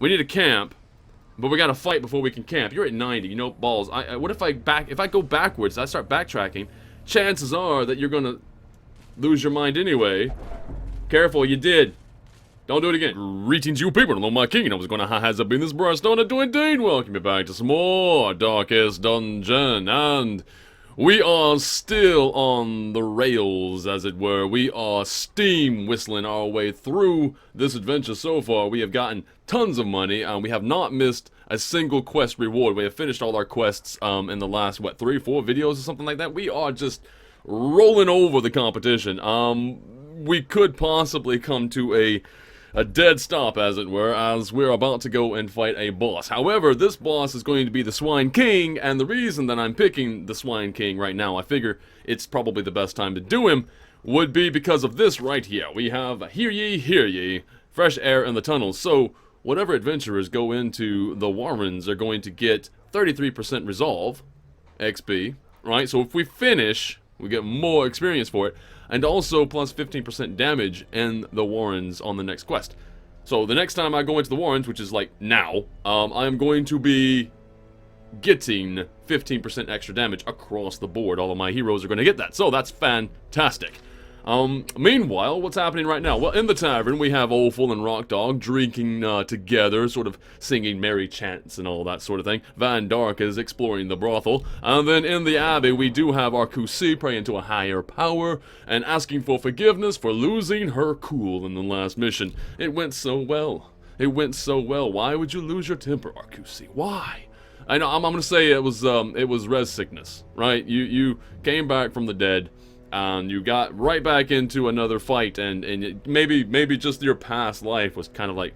We need a camp, but we gotta fight before we can camp. You're at 90, you know, balls. What if if I go backwards, I start backtracking, chances are that you're gonna lose your mind anyway. Careful, you did. Don't do it again. Greetings, you people. Hello, my king. I was gonna has up in this Briarstone and do indeed welcome you back to some more Darkest Dungeon. And we are still on the rails, as it were. We are steam whistling our way through this adventure so far. We have gotten tons of money, and we have not missed a single quest reward. We have finished all our quests in the last, what, 3 or 4 videos or something like that. We are just rolling over the competition. We could possibly come to a dead stop, as it were, as we're about to go and fight a boss. However, this boss is going to be the Swine King, and the reason that I'm picking the Swine King right now, I figure it's probably the best time to do him, would be because of this right here. We have, hear ye, fresh air in the tunnels. So, whatever adventurers go into the Warrens are going to get 33% resolve, XP, right? So if we finish, we get more experience for it, and also plus 15% damage in the Warrens on the next quest. So the next time I go into the Warrens, which is like now, I'm going to be getting 15% extra damage across the board. All of my heroes are going to get that, so that's fantastic. Meanwhile, what's happening right now? Well, in the tavern, we have Olful and Rock Dog drinking together, sort of singing merry chants and all that sort of thing. Van Dark is exploring the brothel. And then in the abbey, we do have our Kusi praying to a higher power and asking for forgiveness for losing her cool in the last mission. It went so well. It went so well. Why would you lose your temper, Arkusi? Why? I know, I'm gonna say it was res sickness, right? You came back from the dead, and you got right back into another fight, and maybe just your past life was kind of like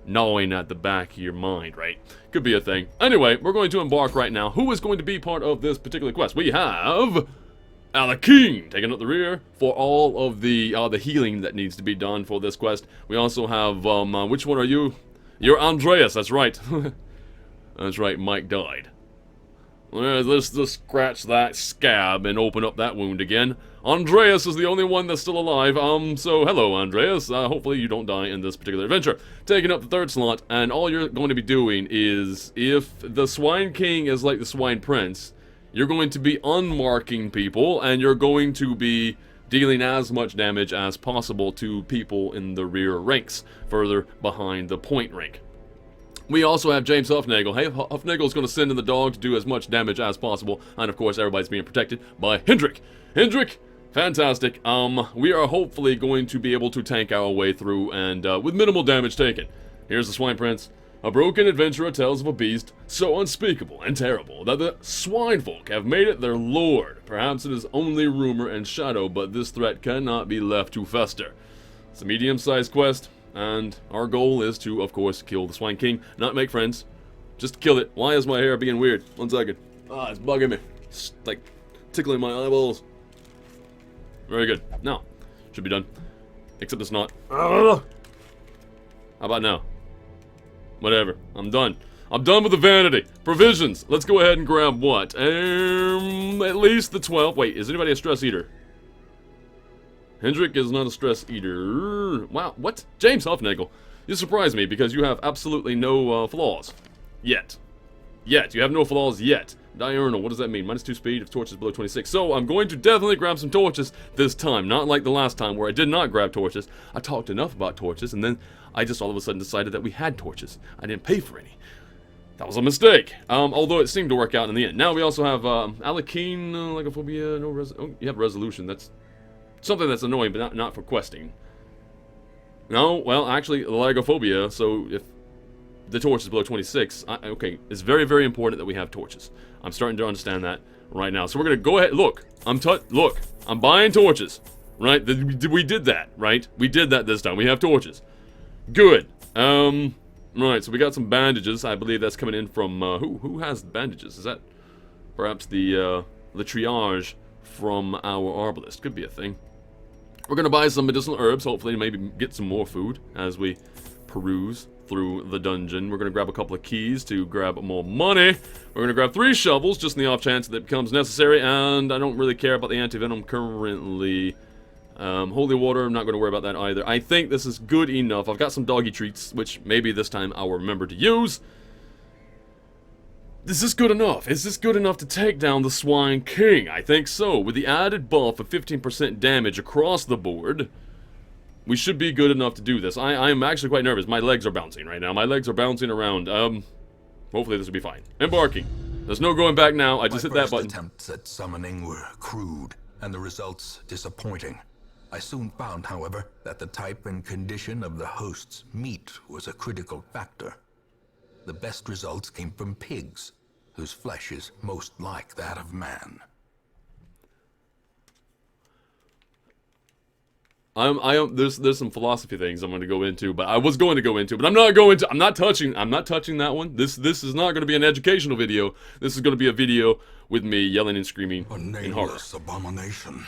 gnawing at the back of your mind, right? Could be a thing. Anyway, we're going to embark right now. Who is going to be part of this particular quest? We have Alekhine taking up the rear for all of the healing that needs to be done for this quest. We also have, which one are you? You're Andreas, that's right. That's right, Mike died. Let's just scratch that scab and open up that wound again. Andreas is the only one that's still alive. So hello, Andreas. Hopefully you don't die in this particular adventure. Taking up the 3rd slot, and all you're going to be doing is, if the Swine King is like the Swine Prince, you're going to be unmarking people, and you're going to be dealing as much damage as possible to people in the rear ranks, further behind the point rank. We also have James Huffnagel. Hey, Huffnagel's going to send in the dog to do as much damage as possible. And of course, everybody's being protected by Hendrik. Hendrik, fantastic. We are hopefully going to be able to tank our way through and with minimal damage taken. Here's the Swine Prince. A broken adventurer tells of a beast so unspeakable and terrible that the swine folk have made it their lord. Perhaps it is only rumor and shadow, but this threat cannot be left to fester. It's a medium-sized quest. And our goal is to, of course, kill the Swine King, not make friends. Just kill it. Why is my hair being weird? 1 second. It's bugging me. It's like tickling my eyeballs. Very good. Now, should be done. Except it's not. How about now? Whatever. I'm done. I'm done with the vanity. Provisions. Let's go ahead and grab what? At least the 12. Wait, is anybody a stress eater? Hendrik is not a stress eater. Wow, what? James Huffnagel. You surprise me because you have absolutely no flaws. Yet. You have no flaws yet. Diurnal, what does that mean? -2 speed if torches below 26. So I'm going to definitely grab some torches this time. Not like the last time where I did not grab torches. I talked enough about torches and then I just all of a sudden decided that we had torches. I didn't pay for any. That was a mistake. Although it seemed to work out in the end. Now we also have Alekhine, Lycophobia, you have resolution. That's something that's annoying, but not for questing. No, well, actually, Lycophobia, so if the torch is below 26, okay, it's very, very important that we have torches. I'm starting to understand that right now. So we're going to go ahead, look, I'm buying torches, right? We did that, right? We did that this time. We have torches. Good. Right, so we got some bandages. I believe that's coming in from, who has bandages? Is that perhaps the triage from our arbalist? Could be a thing. We're going to buy some medicinal herbs, hopefully maybe get some more food as we peruse through the dungeon. We're going to grab a couple of keys to grab more money. We're going to grab 3 shovels, just in the off chance that it becomes necessary, and I don't really care about the anti-venom currently. Holy water, I'm not going to worry about that either. I think this is good enough. I've got some doggy treats, which maybe this time I'll remember to use. Is this good enough? Is this good enough to take down the Swine King? I think so. With the added buff of 15% damage across the board, we should be good enough to do this. I'm actually quite nervous. My legs are bouncing right now. My legs are bouncing around. Hopefully this will be fine. Embarking. There's no going back now. I just hit that button. My first attempts at summoning were crude, and the results disappointing. I soon found, however, that the type and condition of the host's meat was a critical factor. The best results came from pigs, whose flesh is most like that of man. There's some philosophy things I'm going to go into, but I was going to go into, but I'm not going to. I'm not touching that one. This is not going to be an educational video. This is going to be a video with me yelling and screaming in horror. A nameless abomination,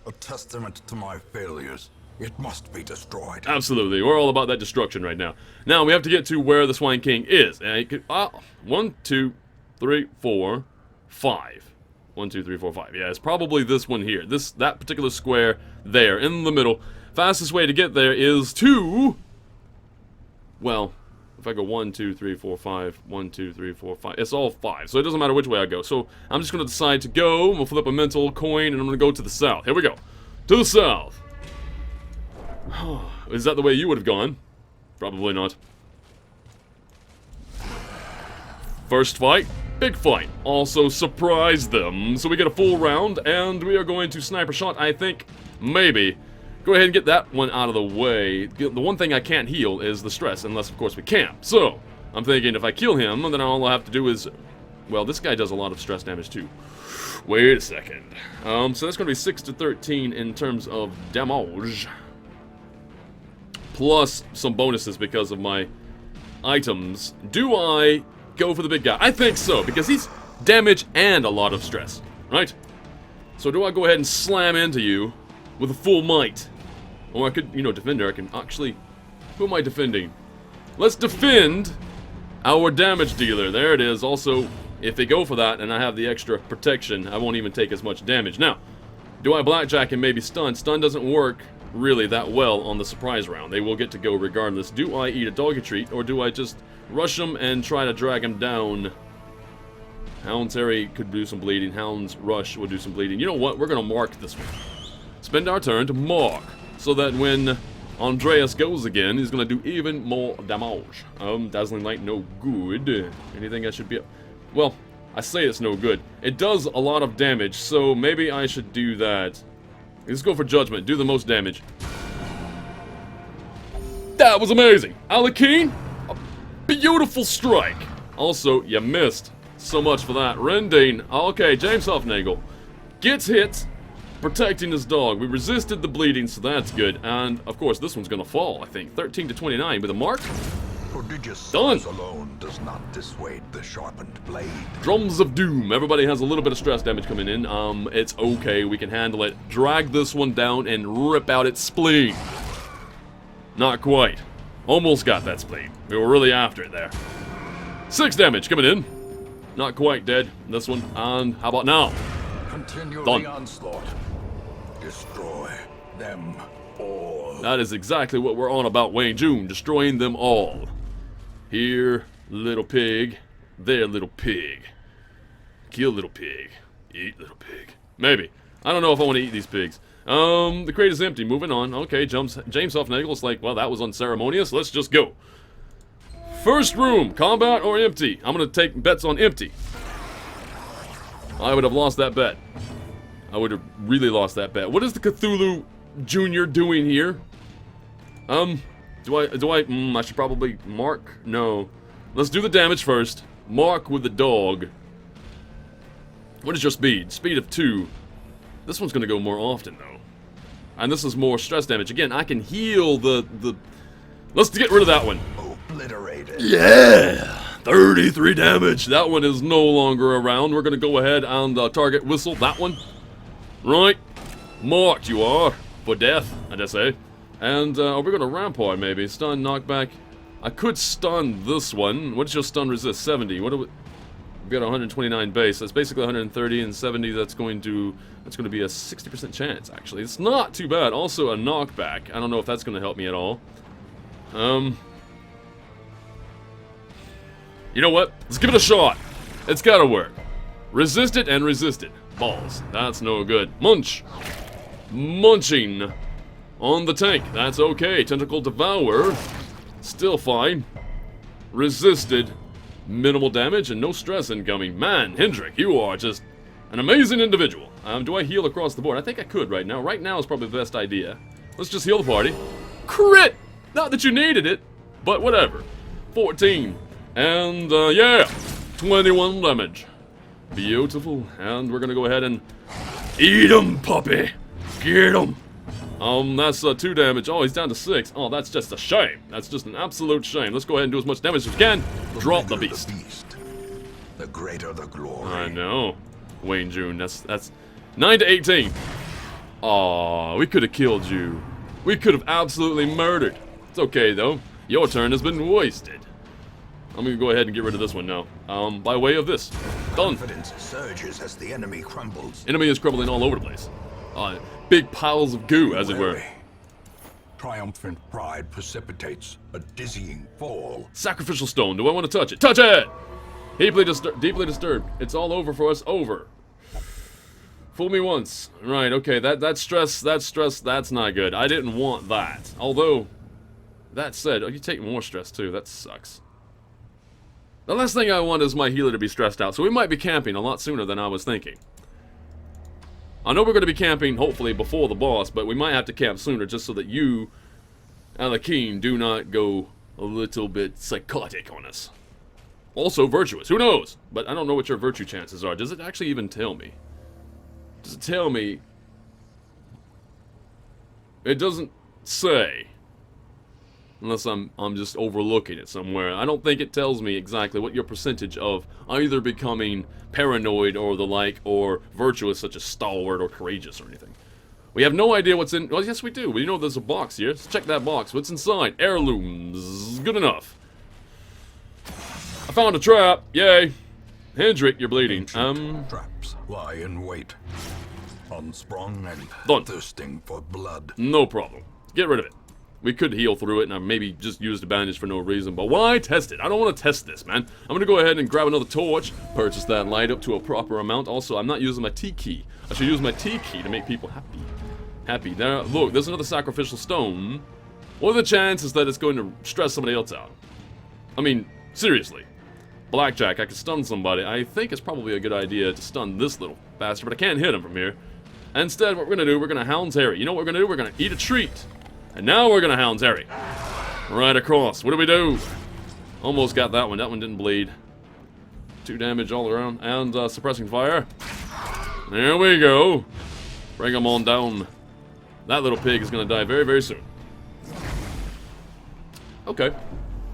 a testament to my failures. It must be destroyed. Absolutely, we're all about that destruction right now. Now we have to get to where the Swine King is. And 1, 2, 3, 4, 5. 1, 2, 3, 4, 5. Yeah, it's probably this one here. That particular square there in the middle. Fastest way to get there is to, well, if I go 1, 2, 3, 4, 5, 1, 2, 3, 4, 5, it's all 5, so it doesn't matter which way I go. So I'm just going to decide to go. I'm going to flip a mental coin, and I'm going to go to the south. Here we go. To the south. Is that the way you would have gone? Probably not. First fight, big fight. Also surprise them. So we get a full round, and we are going to sniper shot, I think, maybe. Go ahead and get that one out of the way. The one thing I can't heal is the stress, unless, of course, we camp. So, I'm thinking if I kill him, then all I'll have to do is... Well, this guy does a lot of stress damage, too. Wait a second. So that's going to be 6 to 13 in terms of damage. Plus some bonuses because of my items. Do I go for the big guy? I think so, because he's damage and a lot of stress, right? So do I go ahead and slam into you with a full might? Or I could, you know, defender. I can actually... Who am I defending? Let's defend our damage dealer. There it is. Also, if they go for that and I have the extra protection, I won't even take as much damage. Now, do I blackjack and maybe stun? Stun doesn't work really that well on the surprise round. They will get to go regardless. Do I eat a doggy treat, or do I just rush them and try to drag them down? Hound's Harry could do some bleeding. Hound's Rush would do some bleeding. You know what? We're going to mark this one. Spend our turn to mark, so that when Andreas goes again, he's going to do even more damage. Dazzling Light, no good. Anything I should be... Well, I say it's no good. It does a lot of damage, so maybe I should do that. Let's go for Judgment. Do the most damage. That was amazing! Alekhine, a beautiful strike. Also, you missed. So much for that. Rending. Okay, James Huffnagel gets hit, protecting his dog. We resisted the bleeding, so that's good. And, of course, this one's gonna fall, I think. 13 to 29 with a mark. Prodigious Done. force alone does not dissuade the sharpened blade. Drums of Doom. Everybody has a little bit of stress damage coming in. It's okay. We can handle it. Drag this one down and rip out its spleen. Not quite. Almost got that spleen. We were really after it there. 6 damage coming in. Not quite dead. This one. And how about now? Continue Done. the onslaught. Destroy them all. That is exactly what we're on about, Wayne June. Destroying them all. Here, little pig. There, little pig. Kill little pig. Eat little pig. Maybe. I don't know if I want to eat these pigs. The crate is empty. Moving on. Okay, James Huffnagel's like, well, that was unceremonious. Let's just go. First room, combat or empty? I'm going to take bets on empty. I would have lost that bet. I would have really lost that bet. What is the Cthulhu Jr. doing here? I should probably mark? No. Let's do the damage first. Mark with the dog. What is your speed? Speed of 2. This one's going to go more often, though. And this is more stress damage. Again, I can heal the... Let's get rid of that one. Obliterated. Yeah! 33 damage. That one is no longer around. We're going to go ahead and target whistle that one. Right. Marked you are. For death, I just say. And are we going to rampart, maybe? Stun, knockback. I could stun this one. What does your stun resist? 70. What do we... We've got 129 base. That's basically 130 and 70. That's going to be a 60% chance, actually. It's not too bad. Also a knockback. I don't know if that's going to help me at all. You know what? Let's give it a shot. It's gotta work. Resist it and resist it. Balls. That's no good. Munch. Munching on the tank. That's okay. Tentacle Devour. Still fine. Resisted. Minimal damage and no stress incoming. Man, Hendrik, you are just an amazing individual. Do I heal across the board? I think I could right now. Right now is probably the best idea. Let's just heal the party. Crit! Not that you needed it, but whatever. 14. And, yeah, 21 damage. Beautiful. And we're gonna go ahead and eat him, puppy. Get him. That's 2 damage. Oh, he's down to 6. Oh, that's just a shame. That's just an absolute shame. Let's go ahead and do as much damage as we can. Drop the beast. The greater the glory. I know. Wayne June, that's 9 to 18. Aw, we could have killed you. We could have absolutely murdered. It's okay, though. Your turn has been wasted. I'm gonna go ahead and get rid of this one now. By way of this. Done. Confidence surges as the enemy crumbles. Enemy is crumbling all over the place. Big piles of goo, as it were. Triumphant pride precipitates a dizzying fall. Sacrificial stone. Do I want to touch it? Touch it! Deeply disturbed. It's all over for us. Over. Fool me once. Right, okay. That's stress, that's not good. I didn't want that. Although, that said, you take more stress too. That sucks. The last thing I want is my healer to be stressed out, so we might be camping a lot sooner than I was thinking. I know we're going to be camping, hopefully, before the boss, but we might have to camp sooner just so that you, Alekhine, do not go a little bit psychotic on us. Also virtuous, who knows? But I don't know what your virtue chances are. Does it actually even tell me? Does it tell me? It doesn't say. Unless I'm just overlooking it somewhere. I don't think it tells me exactly what your percentage of either becoming paranoid or the like, or virtuous such as stalwart or courageous or anything. We have no idea what's in. Well, yes, we do. We know there's a box here. Let's check that box. What's inside? Heirlooms. Good enough. I found a trap. Yay. Hendrik, you're bleeding. Traps lie in wait, unsprung and Done. thirsting for blood. No problem. Get rid of it. We could heal through it, and I maybe just used a bandage for no reason, but why test it? I don't want to test this, man. I'm going to go ahead and grab another torch, purchase that light up to a proper amount. Also, I'm not using my T-key. I should use my T-key to make people happy. Happy. There, look, there's another sacrificial stone. What are the chances that it's going to stress somebody else out? I mean, seriously. Blackjack, I could stun somebody. I think it's probably a good idea to stun this little bastard, but I can't hit him from here. Instead, what we're going to do, we're going to Hound's Harry. You know what we're going to do? We're going to eat a treat. And now we're going to Hound's Harry. Right across. What do we do? Almost got that one. That one didn't bleed. 2 damage all around. And suppressing fire. There we go. Bring them on down. That little pig is going to die very, very soon. Okay.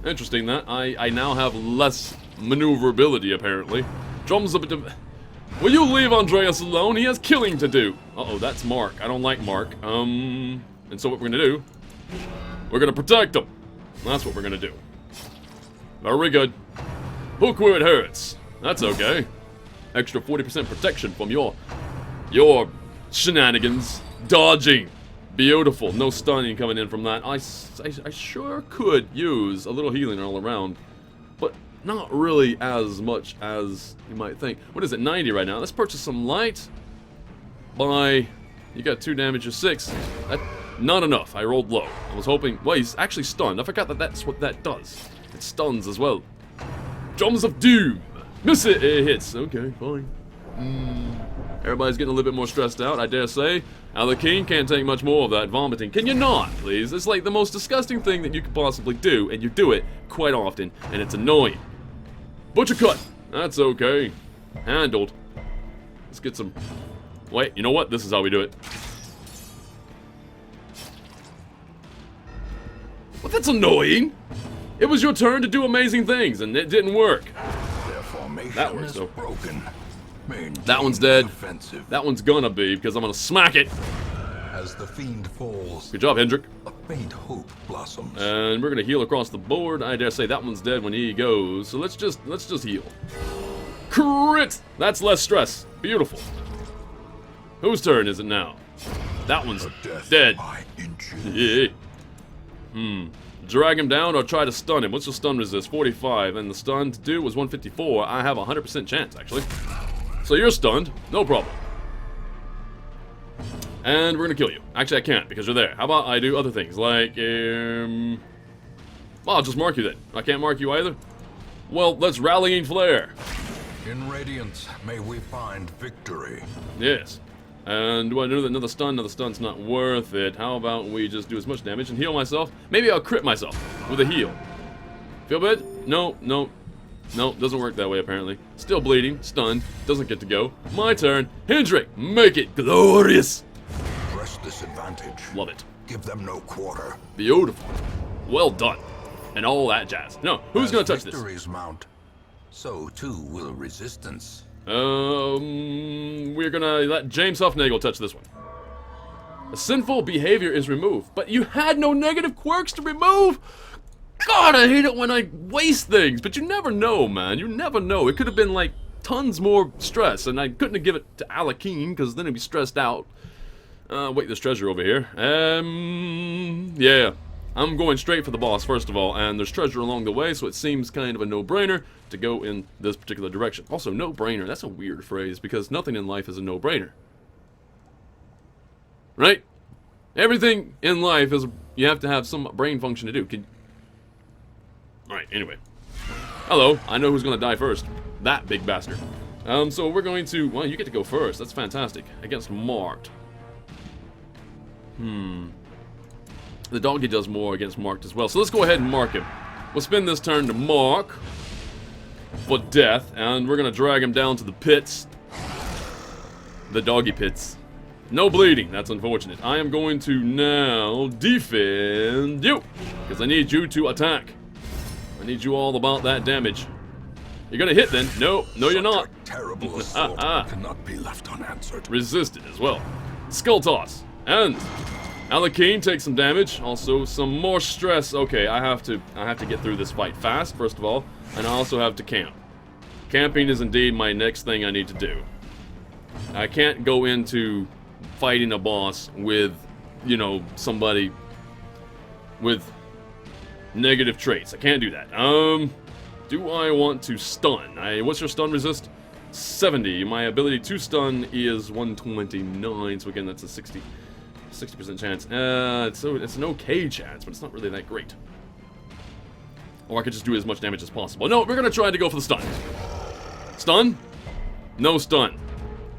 Interesting that. I now have less maneuverability, apparently. Drums a bit of... Will you leave Andreas alone? He has killing to do. Uh-oh, that's Mark. I don't like Mark. And so what we're going to do, we're going to protect him. That's what we're going to do. Very good. Hook where it hurts. That's okay. Extra 40% protection from your shenanigans. Dodging. Beautiful. No stunning coming in from that. I sure could use a little healing all around. But not really as much as you might think. What is it, 90 right now? Let's purchase some light. By... You got 2 damage of 6. Not enough. I rolled low. I was hoping... Well, he's actually stunned. I forgot that that's what that does. It stuns as well. Drums of Doom. Miss it. It hits. Okay, fine. Everybody's getting a little bit more stressed out, I dare say. Alekhine can't take much more of that vomiting. Can you not, please? It's like the most disgusting thing that you could possibly do, and you do it quite often, and it's annoying. Butcher cut. That's okay. Handled. Let's get some... Wait, you know what? This is how we do it. Well, that's annoying. It was your turn to do amazing things, and it didn't work. Their formation That works, though. broken. That one's dead. Defensive. That one's gonna be, because I'm gonna smack it. As the fiend falls, Good job, Hendrik. a faint hope blossoms. And we're gonna heal across the board. I dare say that one's dead when he goes. So let's just heal. Crit! That's less stress. Beautiful. Whose turn is it now? That one's dead. Yeah. Drag him down or try to stun him. What's the stun resist? 45. And the stun to do was 154. I have a 100% chance, actually. So you're stunned. No problem. And we're gonna kill you. Actually, I can't because you're there. How about I do other things? Like, well, I'll just mark you then. I can't mark you either? Well, let's Rallying Flare. In Radiance, may we find victory. Yes. And do I know that another stun? Another stun's not worth it. How about we just do as much damage and heal myself? Maybe I'll crit myself with a heal. Feel bad? No, no. No, doesn't work that way apparently. Still bleeding, stunned, doesn't get to go. My turn. Hendrik, make it glorious. Press this advantage. Love it. Give them no quarter. Beautiful. Well done. And all that jazz. No, who's gonna touch this? Victories mount, so too will resistance. We're gonna let James Huffnagel touch this one. A sinful behavior is removed, but you had no negative quirks to remove! God, I hate it when I waste things, but you never know, man. You never know. It could have been, like, tons more stress, and I couldn't have given it to Alekhine, because then he'd be stressed out. Wait, there's treasure over here. Yeah. I'm going straight for the boss, first of all, and there's treasure along the way, so it seems kind of a no-brainer to go in this particular direction. Also, no-brainer, that's a weird phrase, because nothing in life is a no-brainer. Right? Everything in life is, you have to have some brain function to do. Alright, anyway. Hello, I know who's gonna die first. That big bastard. So we're going to, well, you get to go first, that's fantastic. Against Marked. The doggy does more against Marked as well. So let's go ahead and mark him. We'll spend this turn to mark for death, and we're going to drag him down to the pits. The doggy pits. No bleeding. That's unfortunate. I am going to now defend you, because I need you to attack. I need you all about that damage. You're going to hit then. No, no you're not. Terrible assault cannot be left unanswered. Resisted as well. Skull toss. And Alekhine takes some damage, also some more stress. Okay, I have to get through this fight fast, first of all, and I also have to camp. Camping is indeed my next thing I need to do. I can't go into fighting a boss with, you know, somebody with negative traits. I can't do that. Do I want to stun? What's your stun resist? 70. My ability to stun is 129, so again, that's a 60% chance. It's an okay chance, but it's not really that great. Or I could just do as much damage as possible. No, we're gonna try to go for the stun. Stun? No stun.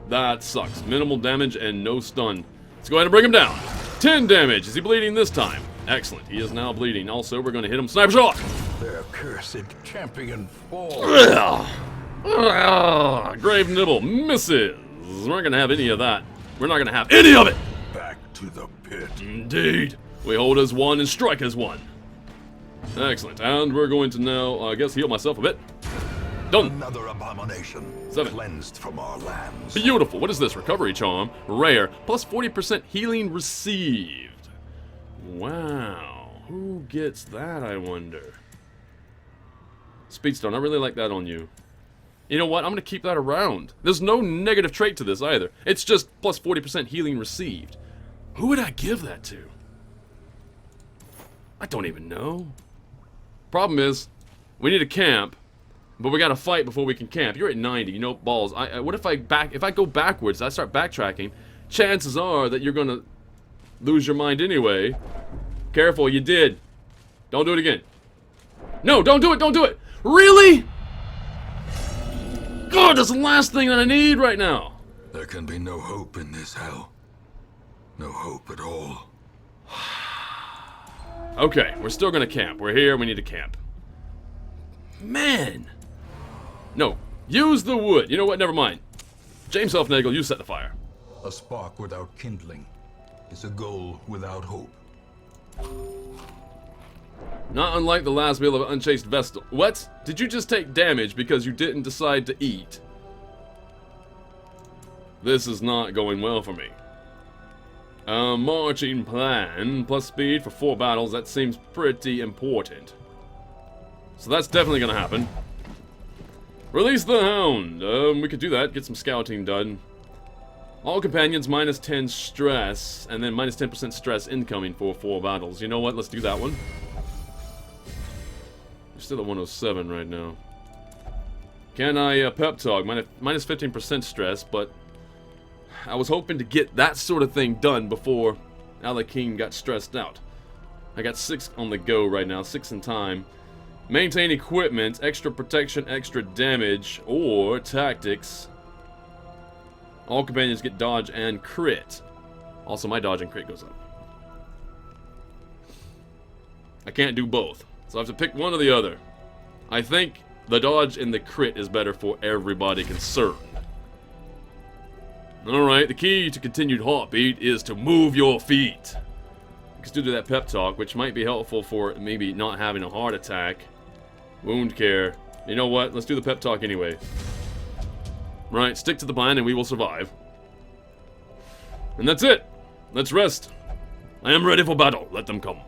That sucks. Minimal damage and no stun. Let's go ahead and bring him down. 10 damage. Is he bleeding this time? Excellent. He is now bleeding. Also, we're gonna hit him. Sniper shot! Their cursed champion falls. Grave nibble misses. We're not gonna have any of that. We're not gonna have any of it! Back to the pit. Indeed. We hold as one and strike as one. Excellent. And we're going to now, I guess, heal myself a bit. Done. Another abomination. 7. Cleansed from our lands. Beautiful. What is this? Recovery charm. Rare. Plus 40% healing received. Wow. Who gets that, I wonder? Speedstone. I really like that on you. You know what? I'm going to keep that around. There's no negative trait to this either. It's just plus 40% healing received. Who would I give that to? I don't even know. Problem is, we need a camp, but we got to fight before we can camp. You're at 90, you know, balls. What if I go backwards, I start backtracking, chances are that you're going to lose your mind anyway. Careful, you did. Don't do it again. No, don't do it, don't do it. Really? God, that's the last thing that I need right now. There can be no hope in this hell. No hope at all. Okay, we're still gonna camp. We're here, we need to camp. Man! No, use the wood. You know what, never mind. James Huffnagel, you set the fire. A spark without kindling is a goal without hope. Not unlike the last meal of an unchaste vestal. What? Did you just take damage because you didn't decide to eat? This is not going well for me. Marching plan, plus speed for 4 battles, that seems pretty important. So that's definitely gonna happen. Release the Hound. We could do that. Get some scouting done. All companions minus 10 stress, and then minus 10% stress incoming for 4 battles. You know what? Let's do that one. We're still at 107 right now. Can I pep talk? Minus 15% stress, but I was hoping to get that sort of thing done before Alekhine got stressed out. I got 6 on the go right now, 6 in time. Maintain equipment, extra protection, extra damage, or tactics. All companions get dodge and crit. Also, my dodge and crit goes up. I can't do both, so I have to pick one or the other. I think the dodge and the crit is better for everybody concerned. Alright, the key to continued heartbeat is to move your feet. Let's do that pep talk, which might be helpful for maybe not having a heart attack. Wound care. You know what? Let's do the pep talk anyway. Right, stick to the plan and we will survive. And that's it. Let's rest. I am ready for battle. Let them come.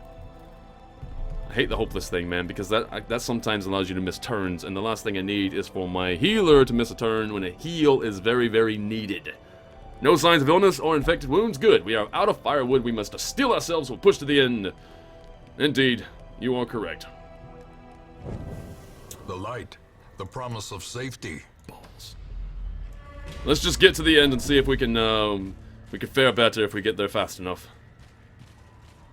I hate the hopeless thing, man, because that sometimes allows you to miss turns, and the last thing I need is for my healer to miss a turn when a heal is very, very needed. No signs of illness or infected wounds? Good. We are out of firewood. We must steel ourselves. We'll push to the end. Indeed, you are correct. The light, the promise of safety. Balls. Let's just get to the end and see if we can fare better if we get there fast enough.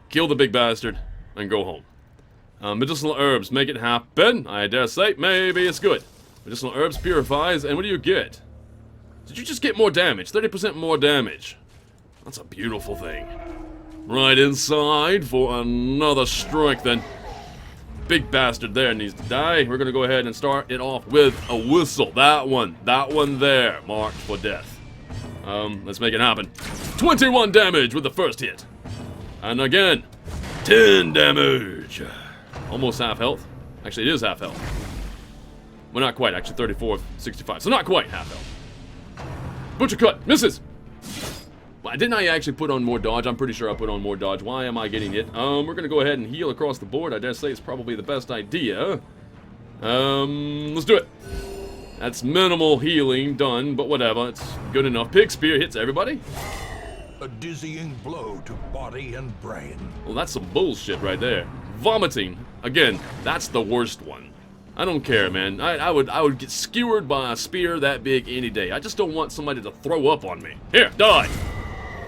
Kill the big bastard and go home. Medicinal herbs make it happen. I dare say, maybe it's good. Medicinal herbs purifies, and what do you get? Did you just get more damage? 30% more damage. That's a beautiful thing. Right inside for another strike then. Big bastard there needs to die. We're gonna go ahead and start it off with a whistle. That one there, marked for death. Let's make it happen. 21 damage with the first hit. And again, 10 damage. Almost half health. Actually, it is half health. Well, not quite, actually 34, 65. So not quite half health. Butcher cut, misses. Why didn't I actually put on more dodge? I'm pretty sure I put on more dodge. Why am I getting hit? We're gonna go ahead and heal across the board. I dare say it's probably the best idea. Let's do it. That's minimal healing done, but whatever. It's good enough. Pig spear hits everybody. A dizzying blow to body and brain. Well, that's some bullshit right there. Vomiting. Again, that's the worst one. I don't care, man. I would get skewered by a spear that big any day. I just don't want somebody to throw up on me. Here, die.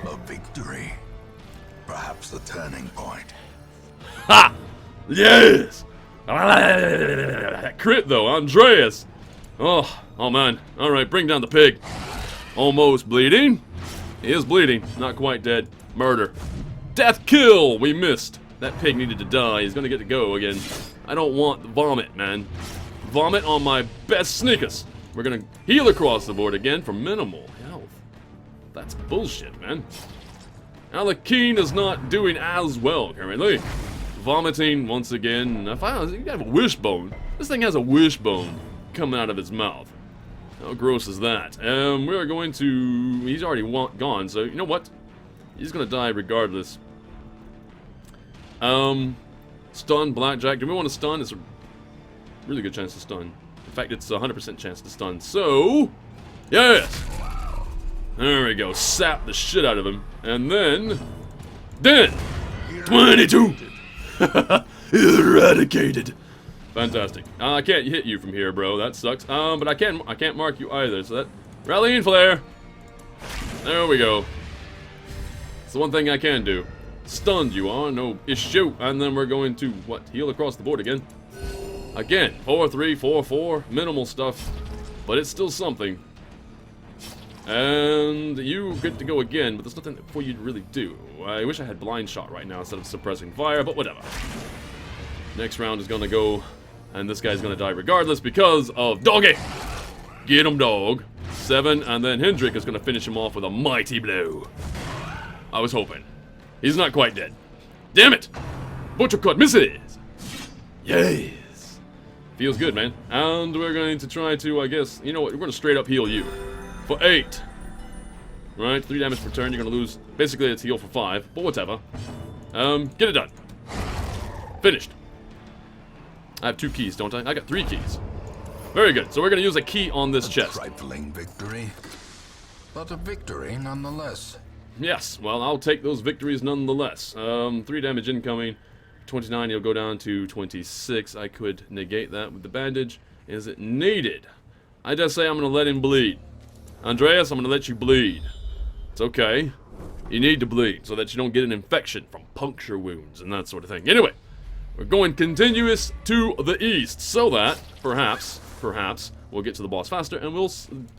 A victory. Perhaps the turning point. Ha! Yes! Crit though, Andreas. Oh man. Alright, bring down the pig. Almost bleeding. He is bleeding. Not quite dead. Murder. Death kill! We missed. That pig needed to die. He's gonna get to go again. I don't want the vomit, man. Vomit on my best sneakers. We're gonna heal across the board again for minimal health. That's bullshit, man. Alekhine is not doing as well currently. Vomiting once again. I found you have a wishbone. This thing has a wishbone coming out of its mouth. How gross is that? We're going to... He's already gone, so you know what? He's gonna die regardless. Stun, blackjack. Do we want to stun? It's a really good chance to stun. In fact, it's a 100% chance to stun. So, yes! There we go. Sap the shit out of him. And then... 22! Eradicated! Fantastic. I can't hit you from here, bro. That sucks. But I can't mark you either. So that... Rallying flare! There we go. It's the one thing I can do. Stunned you are, no issue. And then we're going to, what, heal across the board again. Again, 4, 3, 4, 4. Minimal stuff. But it's still something. And you get to go again, but there's nothing for you to really do. I wish I had blind shot right now instead of suppressing fire, but whatever. Next round is gonna go, and this guy's gonna die regardless because of Doggy! Get him, dog. 7, and then Hendrik is gonna finish him off with a mighty blow. I was hoping. He's not quite dead. Damn it! Butcher cut misses! Yes! Feels good, man. And we're going to try to, I guess, you know what, we're gonna straight up heal you. For 8. Right, 3 damage per turn, you're gonna lose. Basically, it's heal for 5, but whatever. Get it done. Finished. I have 2 keys, don't I? I got 3 keys. Very good. So we're going to use a key on this chest. Trifling victory, but a victory nonetheless. Yes, well, I'll take those victories nonetheless. 3 damage incoming. 29, he'll go down to 26. I could negate that with the bandage. Is it needed? I just say I'm going to let him bleed. Andreas, I'm going to let you bleed. It's okay. You need to bleed so that you don't get an infection from puncture wounds and that sort of thing. Anyway, we're going continuous to the east so that, perhaps, we'll get to the boss faster and we'll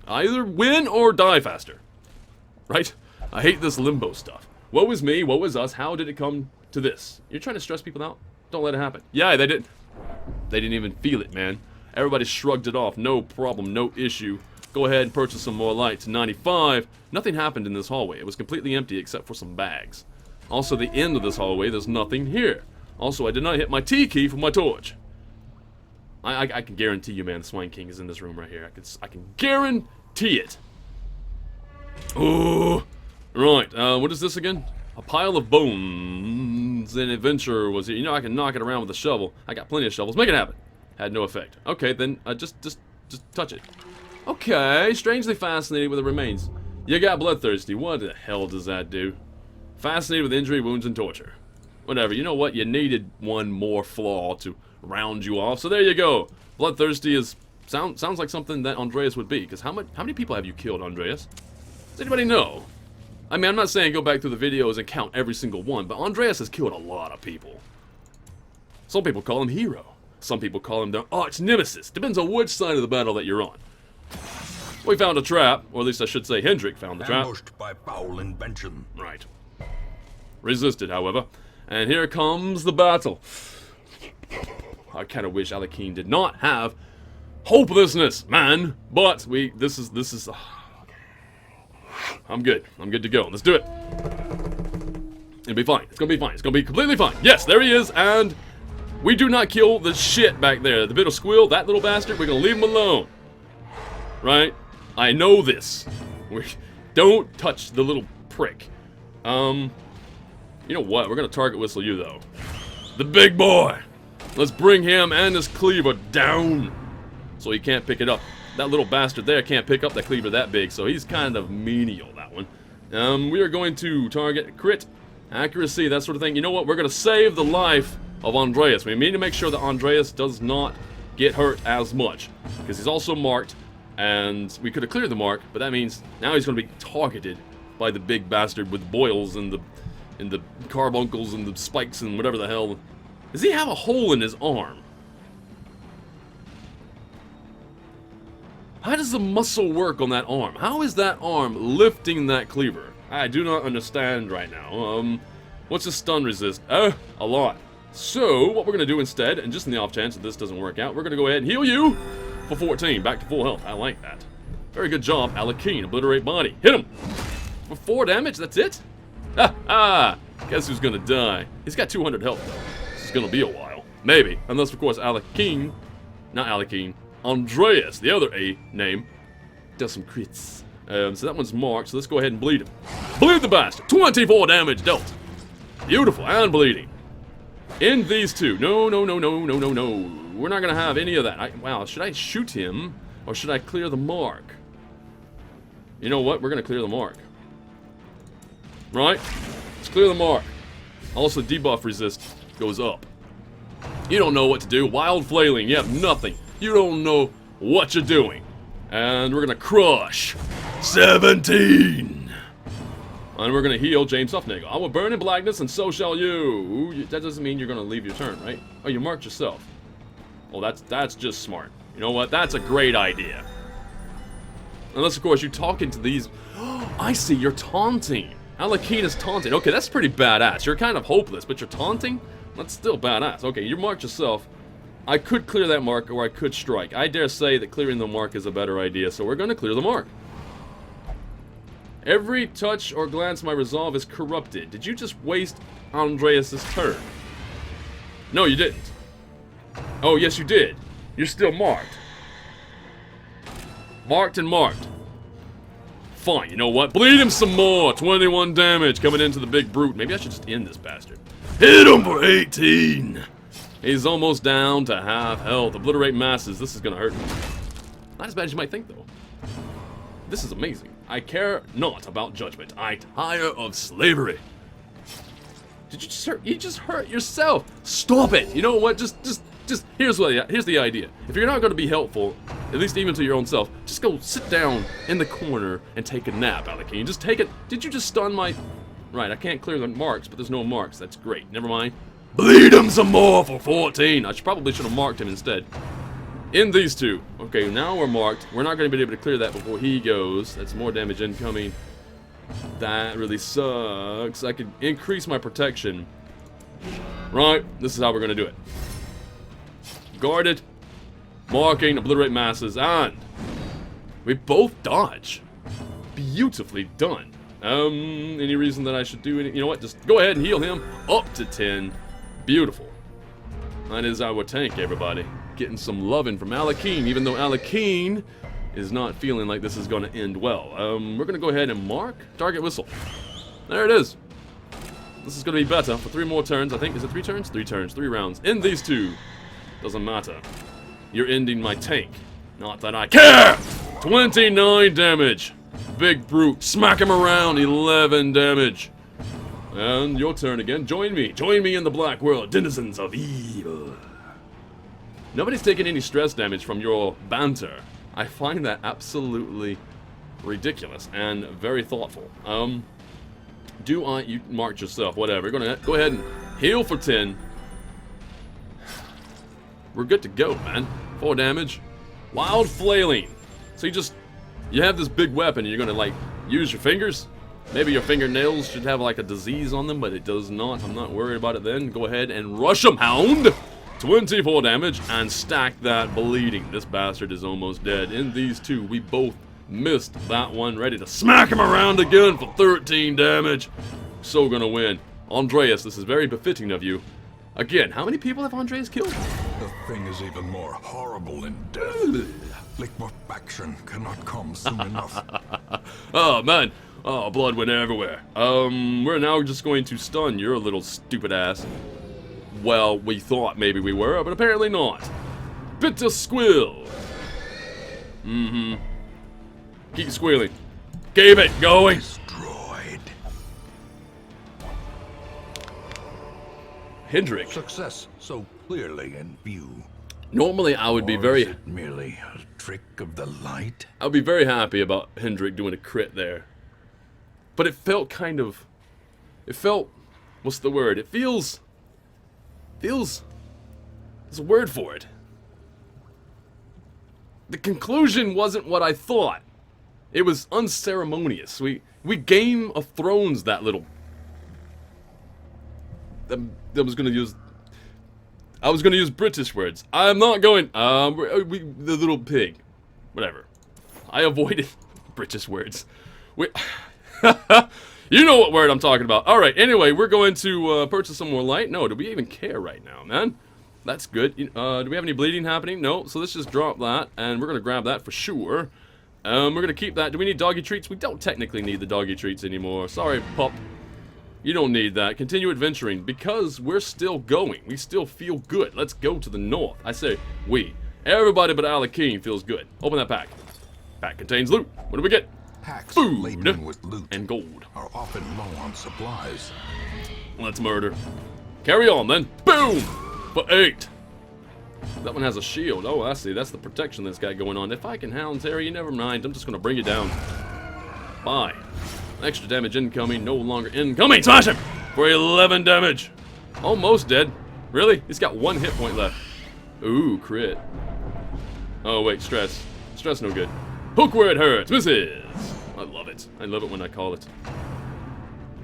either win or die faster. Right? I hate this limbo stuff. What was me? What was us? How did it come to this? You're trying to stress people out? Don't let it happen. Yeah, they didn't even feel it, man. Everybody shrugged it off. No problem, no issue. Go ahead and purchase some more lights. 95. Nothing happened in this hallway. It was completely empty except for some bags. Also, the end of this hallway, there's nothing here. Also, I did not hit my T key for my torch. I can guarantee you, man, the Swine King is in this room right here. I can guarantee it. Oh, right. What is this again? A pile of bones. An adventurer was here. You know, I can knock it around with a shovel. I got plenty of shovels. Make it happen. Had no effect. Okay, then just touch it. Okay, strangely fascinated with the remains. You got bloodthirsty. What the hell does that do? Fascinated with injury, wounds, and torture. Whatever. You know what? You needed one more flaw to round you off. So there you go. Bloodthirsty is sounds like something that Andreas would be. Because how many people have you killed, Andreas? Does anybody know? I mean, I'm not saying go back through the videos and count every single one, but Andreas has killed a lot of people. Some people call him hero. Some people call him their arch nemesis. Depends on which side of the battle that you're on. We found a trap, or at least I should say Hendrik found the trap. Ambushed by foul invention. Right. Resisted, however. And here comes the battle. I kind of wish Alekhine did not have hopelessness, man. But this is. I'm good. I'm good to go. Let's do it. It'll be fine. It's gonna be fine. It's gonna be completely fine. Yes, there he is, and we do not kill the shit back there. The bit of squill, that little bastard, we're gonna leave him alone. Right? I know this. We don't touch the little prick. You know what? We're gonna target whistle you though. The big boy. Let's bring him and his cleaver down so he can't pick it up. That little bastard there can't pick up that cleaver that big, so he's kind of menial, that one. We are going to target crit, accuracy, that sort of thing. You know what? We're going to save the life of Andreas. We need to make sure that Andreas does not get hurt as much, because he's also marked, and we could have cleared the mark, but that means now he's going to be targeted by the big bastard with boils and the carbuncles and the spikes and whatever the hell. Does he have a hole in his arm? How does the muscle work on that arm? How is that arm lifting that cleaver? I do not understand right now. What's the stun resist? A lot. So, what we're going to do instead, and just in the off chance that this doesn't work out, we're going to go ahead and heal you for 14. Back to full health. I like that. Very good job, Alekhine. Obliterate body. Hit him! For 4 damage, that's it? Ha ha! Guess who's going to die? He's got 200 health, though. This is going to be a while. Maybe. Unless, of course, Alekhine, not Alekhine, Andreas, the other A name, does some crits. So that one's marked, so let's go ahead and bleed him. Bleed the bastard! 24 damage dealt! Beautiful, and bleeding. In these two. No. We're not gonna have any of that. Wow, should I shoot him, or should I clear the mark? You know what? We're gonna clear the mark. Right? Let's clear the mark. Also, debuff resist goes up. You don't know what to do. Wild flailing. You have nothing. You don't know what you're doing. And we're gonna crush 17. And we're gonna heal James Huffnagel. I will burn in blackness, and so shall you. That doesn't mean you're gonna leave your turn, right? Oh, you marked yourself. Well, that's just smart. You know what? That's a great idea. Unless, of course, you're talking to these. I see. You're taunting. Alekhine is taunting. Okay, that's pretty badass. You're kind of hopeless, but you're taunting. That's still badass. Okay, you marked yourself. I could clear that mark, or I could strike. I dare say that clearing the mark is a better idea, so we're going to clear the mark. Every touch or glance of my resolve is corrupted. Did you just waste Andreas' turn? No, you didn't. Oh, yes, you did. You're still marked. Marked and marked. Fine, you know what? Bleed him some more. 21 damage coming into the big brute. Maybe I should just end this bastard. Hit him for 18. He's almost down to half health. Obliterate masses. This is gonna hurt. Not as bad as you might think, though. This is amazing. I care not about judgment. I tire of slavery. Did you just hurt? You just hurt yourself. Stop it. You know what? Just here's the idea. If you're not going to be helpful, at least even to your own self, just go sit down in the corner and take a nap, Alekhine. Just take it. Did you just stun my? Right. I can't clear the marks, but there's no marks. That's great. Never mind. Bleed him some more for 14. I probably should have marked him instead. In these two. Okay, now we're marked. We're not going to be able to clear that before he goes. That's more damage incoming. That really sucks. I could increase my protection. Right, this is how we're going to do it. Guarded. Marking, obliterate masses, and we both dodge. Beautifully done. Any reason that I should do any? You know what? Just go ahead and heal him up to 10. Beautiful. That is our tank, everybody. Getting some loving from Alekhine, even though Alekhine is not feeling like this is going to end well. We're going to go ahead and mark target whistle. There it is. This is going to be better for 3 more turns, I think. Is it 3 turns? 3 turns, 3 rounds. In these 2. Doesn't matter. You're ending my tank. Not that I care! 29 damage. Big brute. Smack him around. 11 damage. And your turn again. Join me. Join me in the black world. Denizens of evil. Nobody's taking any stress damage from your banter. I find that absolutely ridiculous and very thoughtful. You marked yourself, whatever. You're gonna go ahead and heal for 10. We're good to go, man. 4 damage. Wild flailing. So you have this big weapon and you're gonna like use your fingers? Maybe your fingernails should have like a disease on them, but it does not. I'm not worried about it then. Go ahead and rush him, hound! 24 damage, and stack that bleeding. This bastard is almost dead. In these 2, we both missed that one. Ready to smack him around again for 13 damage. So gonna win. Andreas, this is very befitting of you. Again, how many people have Andreas killed? The thing is even more horrible in death. Liquefaction cannot come soon enough. Oh, man. Oh, blood went everywhere. We're now just going to stun your little stupid ass. Well, we thought maybe we were, but apparently not. Bitter squill. Keep squealing. Keep it going. Destroyed. Hendrik. Success so clearly in view. Normally, I would be Or very... is it merely a trick of the light? I would be very happy about Hendrik doing a crit there. But it felt kind of... It felt... What's the word? It feels... There's a word for it. The conclusion wasn't what I thought. It was unceremonious. We Game of Thrones that little... I was gonna use British words. I'm not going... the little pig. Whatever. I avoided British words. You know what word I'm talking about. Alright, anyway, we're going to purchase some more light. No, do we even care right now, man? That's good. Do we have any bleeding happening? No, so let's just drop that, and we're going to grab that for sure. We're going to keep that. Do we need doggy treats? We don't technically need the doggy treats anymore. Sorry, pup. You don't need that. Continue adventuring, because we're still going. We still feel good. Let's go to the north. I say we. Everybody but Alekhine feels good. Open that pack. Pack contains loot. What do we get? Packs Food laden with loot and gold. are often low on supplies. Let's murder. Carry on then. Boom! For 8. That one has a shield. Oh, I see. That's the protection that's got going on. If I can hound Terry, never mind. I'm just going to bring you down. Bye. Extra damage incoming. No longer incoming. Smash him! For 11 damage. Almost dead. Really? He's got 1 hit point left. Ooh, crit. Oh, wait. Stress. Stress no good. Hook where it hurts. Misses. I love it. I love it when I call it.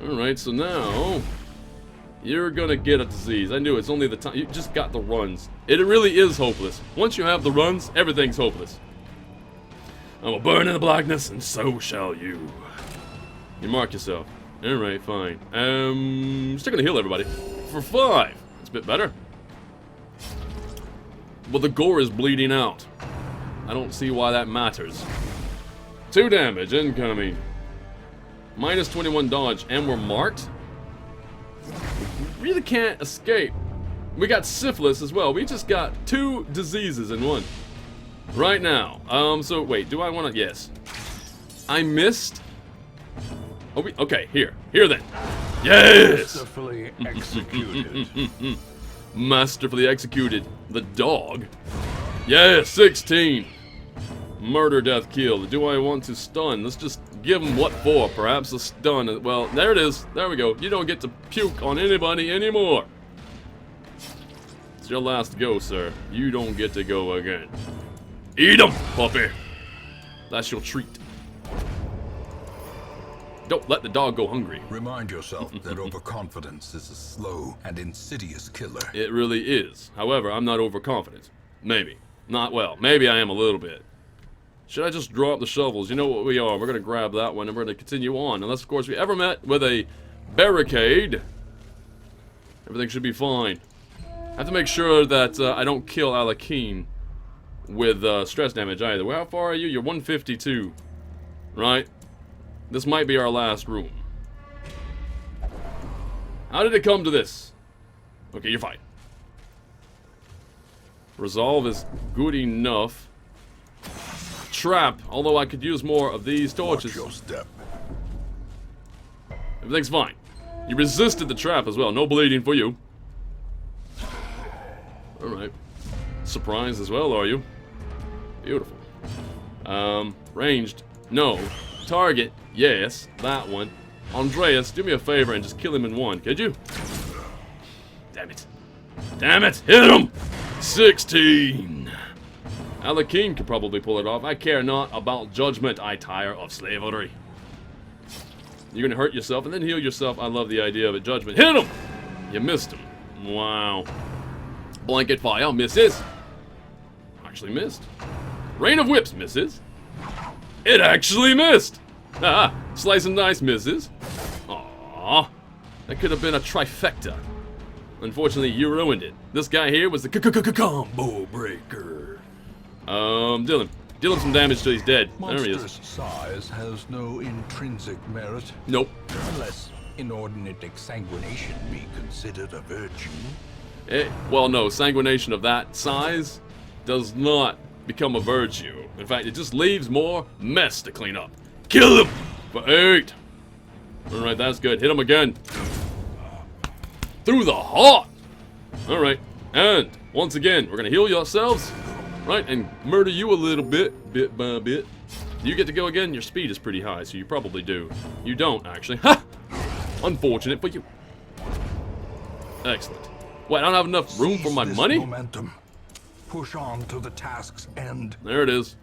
Alright, so now... You're gonna get a disease. I knew it's only the time. You just got the runs. It really is hopeless. Once you have the runs, everything's hopeless. I will burn in the blackness, and so shall you. You mark yourself. Alright, fine. Still gonna heal everybody. For 5. That's a bit better. But the gore is bleeding out. I don't see why that matters. 2 damage incoming. Minus 21 dodge, and we're marked? We really can't escape. We got syphilis as well. We just got 2 diseases in one. Right now. So wait, do I want to? Yes. I missed. Oh, okay, here then. Yes! Masterfully executed. Masterfully executed. The dog. Yes, 16. Murder, death, kill. Do I want to stun? Let's just give him what for. Perhaps a stun. Well, there it is. There we go. You don't get to puke on anybody anymore. It's your last go, sir. You don't get to go again. Eat him, puppy. That's your treat. Don't let the dog go hungry. Remind yourself that overconfidence is a slow and insidious killer. It really is. However, I'm not overconfident. Maybe. Not well. Maybe I am a little bit. Should I just drop the shovels? You know what we are. We're going to grab that one and we're going to continue on. Unless, of course, we ever met with a barricade. Everything should be fine. I have to make sure that I don't kill Alekhine with stress damage either. Well, how far are you? You're 152. Right? This might be our last room. How did it come to this? Okay, you're fine. Resolve is good enough. Trap, although I could use more of these torches. Watch your step. Everything's fine. You resisted the trap as well. No bleeding for you. Alright. Surprised as well, are you? Beautiful. Ranged. No. Target. Yes. That one. Andreas, do me a favor and just kill him in one, could you? Damn it. Damn it! Hit him! 16! Alekhine could probably pull it off. I care not about judgment. I tire of slavery. You're gonna hurt yourself and then heal yourself. I love the idea of it. Judgment. Hit him! You missed him. Wow. Blanket fire. Misses. Actually missed. Rain of whips. Misses. It actually missed! Ah, slice and dice misses. Aww. That could have been a trifecta. Unfortunately, you ruined it. This guy here was the combo breaker. Deal him some damage till he's dead. There he is. Monstrous size has no intrinsic merit. Nope. Unless inordinate exsanguination be considered a virtue. Well, no, sanguination of that size does not become a virtue. In fact, it just leaves more mess to clean up. Kill him for 8. Alright, that's good. Hit him again. Through the heart. Alright, and once again, we're gonna heal yourselves, right, and murder you a little bit, bit by bit. You get to go again. Your speed is pretty high, so you probably do. You don't, actually. Ha! Unfortunate for you. Excellent. What, I don't have enough room for my money? Momentum. Push on to the task's end. There it is.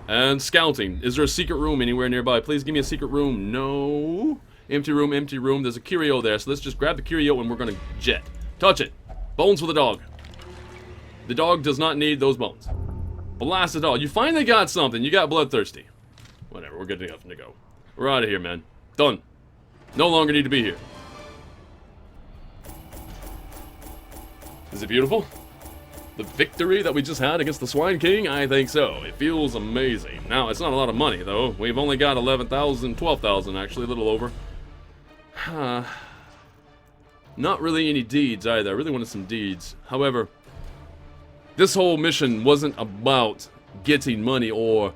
And scouting. Is there a secret room anywhere nearby? Please give me a secret room. No. Empty room, empty room. There's a curio there, so let's just grab the curio and we're gonna jet. Touch it. Bones for the dog. The dog does not need those bones. Blast the dog. You finally got something. You got bloodthirsty. Whatever, we're good enough to go. We're out of here, man. Done. No longer need to be here. Is it beautiful? The victory that we just had against the Swine King? I think so. It feels amazing. Now, it's not a lot of money, though. We've only got 11,000, 12,000, actually, a little over. Not really any deeds, either. I really wanted some deeds. However, this whole mission wasn't about getting money or,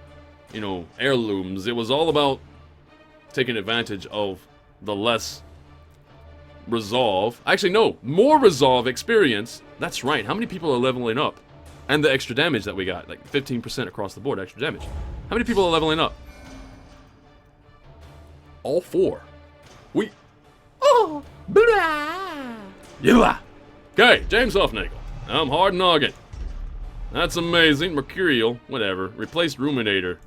you know, heirlooms. It was all about taking advantage of the less resolve. Actually, no. More resolve experience. That's right. How many people are leveling up? And the extra damage that we got. Like 15% across the board extra damage. How many people are leveling up? All 4. We... Oh! Blah! Yeah! Okay, James Huffnagel. I'm hard noggin. That's amazing. Mercurial. Whatever. Replace Ruminator.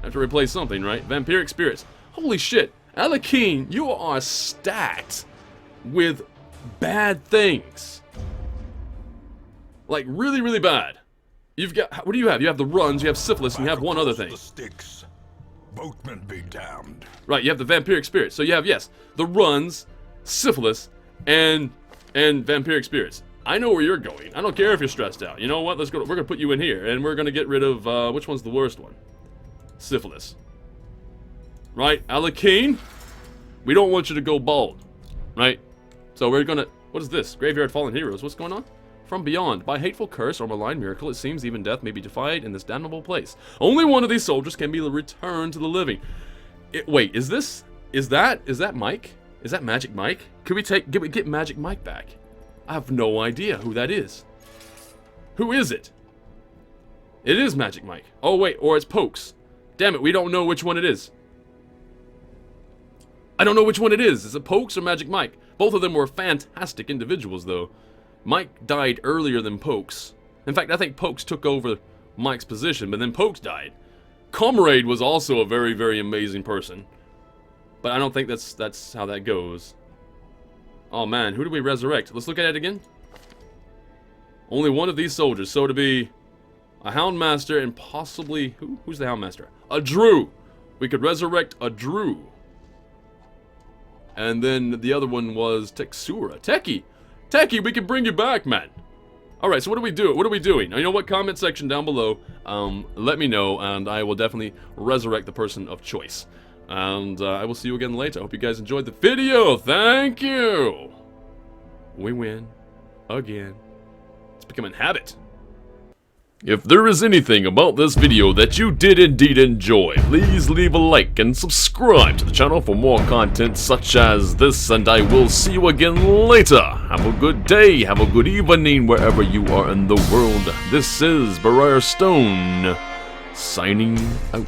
I have to replace something, right? Vampiric Spirits. Holy shit. Alekhine, you are stacked with bad things. Like, really, really bad. You've got... What do you have? You have the runs, you have syphilis, and you have one other thing. The sticks. Boatmen be damned. Right, you have the vampiric spirits. So you have, yes, the runs, syphilis, and vampiric spirits. I know where you're going. I don't care if you're stressed out. You know what? Let's go. We're gonna put you in here, and we're gonna get rid of which one's the worst one? Syphilis. Right, Alekhine. We don't want you to go bald, right? So we're gonna. What is this? Graveyard Fallen Heroes. What's going on? from beyond. By hateful curse or malign miracle, it seems even death may be defied in this damnable place. Only one of these soldiers can be returned to the living. Wait, is that Mike? Is that Magic Mike? Could we get Magic Mike back? I have no idea who that is. Who is it? It is Magic Mike. Oh wait, or it's Pokes. Damn it, we don't know which one it is. I don't know which one it is. Is it Pokes or Magic Mike? Both of them were fantastic individuals, though. Mike died earlier than Pokes. In fact, I think Pokes took over Mike's position, but then Pokes died. Comrade was also a very, very amazing person. But I don't think that's how that goes. Oh man, who do we resurrect? Let's look at it again. Only one of these soldiers, so to be a Houndmaster and possibly... Who's the Houndmaster? A Drew! We could resurrect a Drew. And then the other one was Texura. Techie, we can bring you back, man. Alright, so what do we do? What are we doing? You know what? Comment section down below. Let me know, and I will definitely resurrect the person of choice. And I will see you again later. I hope you guys enjoyed the video. Thank you. We win. Again. It's becoming a habit. If there is anything about this video that you did indeed enjoy, please leave a like and subscribe to the channel for more content such as this, and I will see you again later. Have a good day, have a good evening wherever you are in the world. This is Briarstone, signing out.